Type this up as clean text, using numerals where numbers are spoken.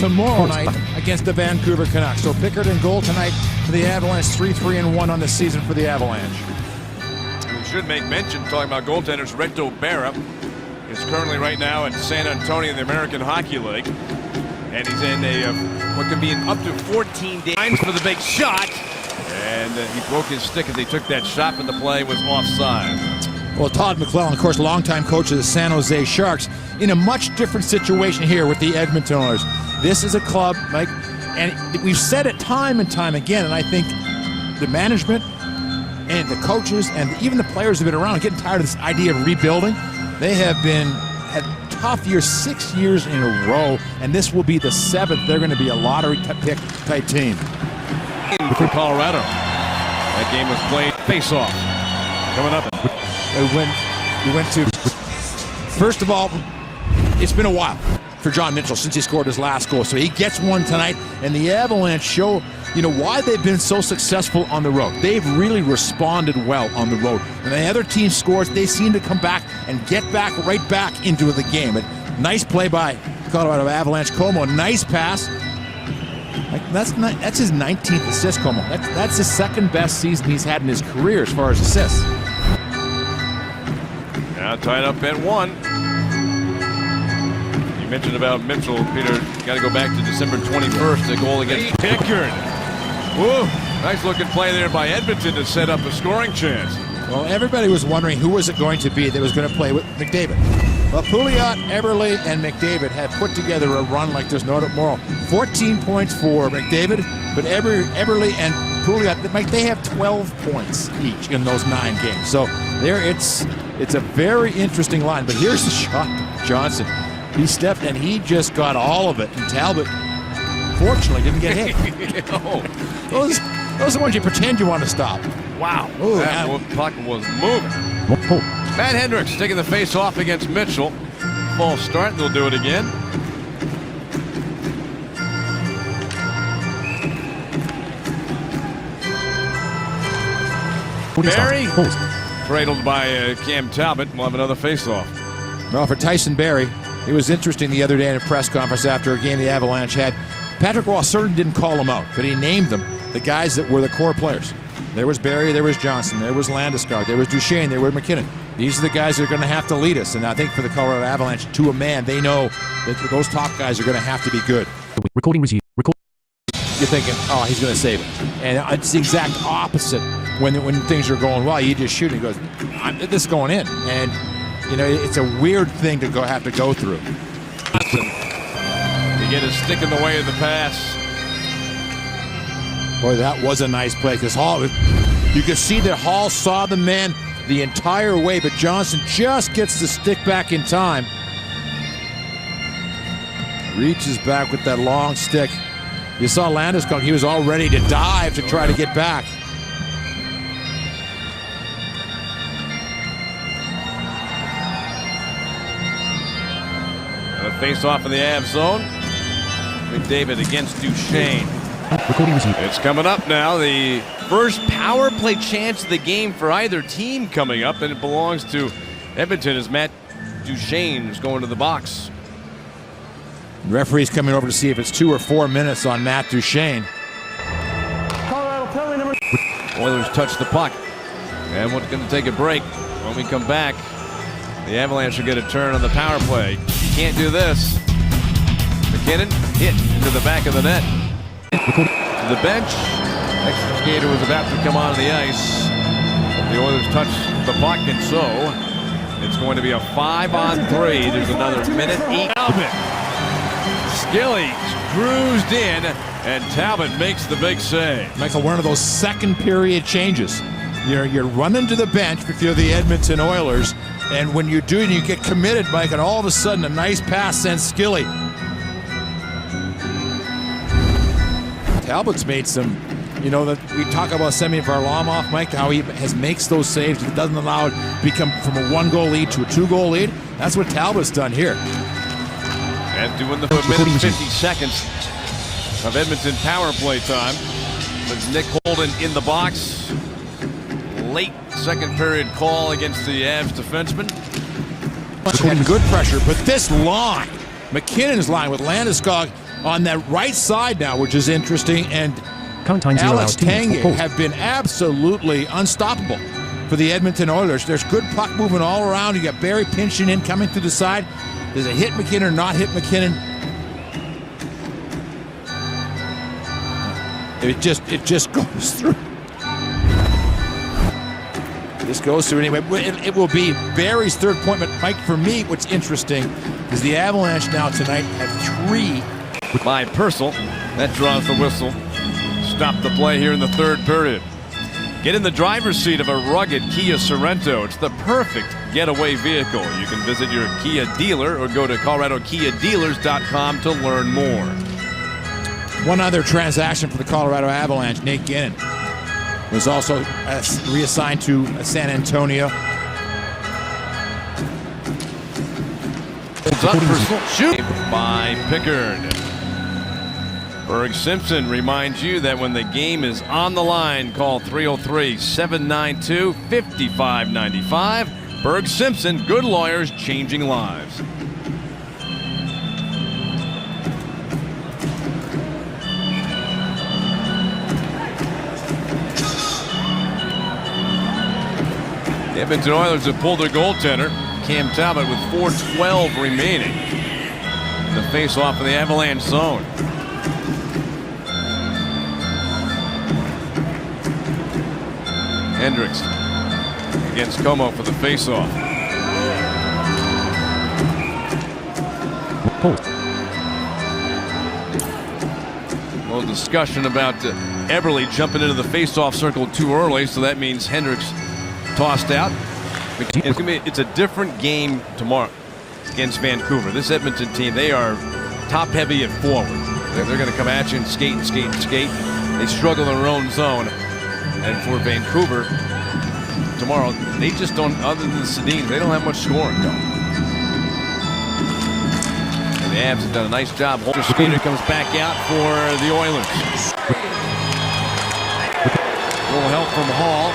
tomorrow night against the Vancouver Canucks. So Pickard in goal tonight for the Avalanche, 3-3-1 on the season for the Avalanche. We should make mention, talking about goaltenders, Reto Berra is currently right now in San Antonio in the American Hockey League. And he's in a what could be an up to 14 days for the big shot. And he broke his stick as he took that shot, but the play was offside. Well, Todd McClellan, of course, longtime coach of the San Jose Sharks, in a much different situation here with the Edmonton Oilers. This is a club, Mike, and we've said it time and time again, and I think the management and the coaches and even the players have been around getting tired of this idea of rebuilding. They have had tough years, 6 years in a row, and this will be the 7th. They're going to be a lottery pick type team. For Colorado, that game was played face-off. Coming up. We went to, first of all, it's been a while for John Mitchell since he scored his last goal. So he gets one tonight, and the Avalanche show, why they've been so successful on the road. They've really responded well on the road. When the other team scores, they seem to come back and get right back into the game. A nice play by Colorado Avalanche. Como, nice pass. That's his 19th assist, Como. That's his second best season he's had in his career as far as assists. Now tied up at 1. You mentioned about Mitchell, Peter. Got to go back to December 21st, the goal against Pickard. Woo! Nice looking play there by Edmonton to set up a scoring chance. Well, everybody was wondering who was it going to be that was going to play with McDavid. Well, Pouliot, Eberle, and McDavid have put together a run like there's no tomorrow. 14 points for McDavid, but Eberle and Pouliot, they have 12 points each in those 9 games. So there, it's a very interesting line. But here's the shot, Johnson. He stepped and he just got all of it. And Talbot, fortunately, didn't get hit. Those are the ones you pretend you want to stop. Wow. Ooh, that puck was moving. Matt Hendricks taking the face off against Mitchell. False start. They'll do it again. Barry cradled by Cam Talbot. We'll have another face-off. Well, for Tyson Barrie, it was interesting the other day in a press conference after a game the Avalanche had. Patrick Roy certainly didn't call them out, but he named them, the guys that were the core players. There was Barrie, there was Johnson, there was Landeskog, there was Duchesne, there was McKinnon. These are the guys that are going to have to lead us. And I think for the Colorado Avalanche, to a man, they know that those top guys are going to have to be good. Recording resumed. You're thinking, oh, he's going to save it. And it's the exact opposite when things are going well. You just shoot and he goes, this is going in. And, it's a weird thing to have to go through. To get his stick in the way of the pass. Boy, that was a nice play because Hall, you could see that Hall saw the man the entire way, but Johnson just gets the stick back in time. Reaches back with that long stick. You saw Landeskog, he was all ready to dive to try to get back. A face-off in the Av zone. McDavid against Duchesne. It's coming up now. The first power play chance of the game for either team coming up, and it belongs to Edmonton as Matt Duchesne is going to the box. The referee's coming over to see if it's 2 or 4 minutes on Matt Duchesne. Colorado penalty number. Oilers touch the puck, and we're going to take a break. When we come back, the Avalanche will get a turn on the power play. You can't do this. McKinnon hit into the back of the net. To the bench. Extra skater was about to come onto the ice. The Oilers touch the puck, and so it's going to be a 5-on-3. There's another minute 8. Talbot. Skilly cruised in, and Talbot makes the big save. Michael, one of those second period changes. You're running to the bench if you're the Edmonton Oilers, and when you do it, you get committed, Mike, and all of a sudden a nice pass sends Skilly. Talbot's made some, that we talk about Semyon Varlamov, Mike, how he makes those saves. He doesn't allow it to become from a 1-goal lead to a 2-goal lead. That's what Talbot's done here. And doing the minute 50 seconds of Edmonton power play time. With Nick Holden in the box. Late second period call against the Avs defenseman. Had good pressure, but this line, McKinnon's line with Landeskog on that right side now, which is interesting. And Current time 0 Alex hours 2 minutes. Tanguay Pause. have been absolutely unstoppable for the Edmonton Oilers. There's good puck movement all around. You got Barry pinching in, coming through the side. Does it hit McKinnon or not hit McKinnon? It just goes through. This goes through anyway. It will be Barry's third point. But Mike, for me, what's interesting is the Avalanche now tonight have 3. By Purcell, that draws the whistle. Stop the play here in the third period. Get in the driver's seat of a rugged Kia Sorento. It's the perfect getaway vehicle. You can visit your Kia dealer or go to ColoradoKiaDealers.com to learn more. One other transaction for the Colorado Avalanche, Nate Ginnon was also reassigned to San Antonio. Holds up for shoot by Pickard. Berg Simpson reminds you that when the game is on the line, call 303-792-5595. Berg Simpson, good lawyers changing lives. The Edmonton Oilers have pulled their goaltender, Cam Talbot, with 4:12 remaining in the face-off in the Avalanche zone. Hendricks against Como for the face-off. A little discussion about Eberle jumping into the face-off circle too early, so that means Hendricks tossed out. It's a different game tomorrow against Vancouver. This Edmonton team, they are top-heavy and forward. They're going to come at you and skate and skate and skate. They struggle in their own zone. And for Vancouver tomorrow, they just don't, other than the Sedins, they don't have much scoring. No. And the Avs have done a nice job. Holter Skater comes back out for the Oilers. A little help from Hall.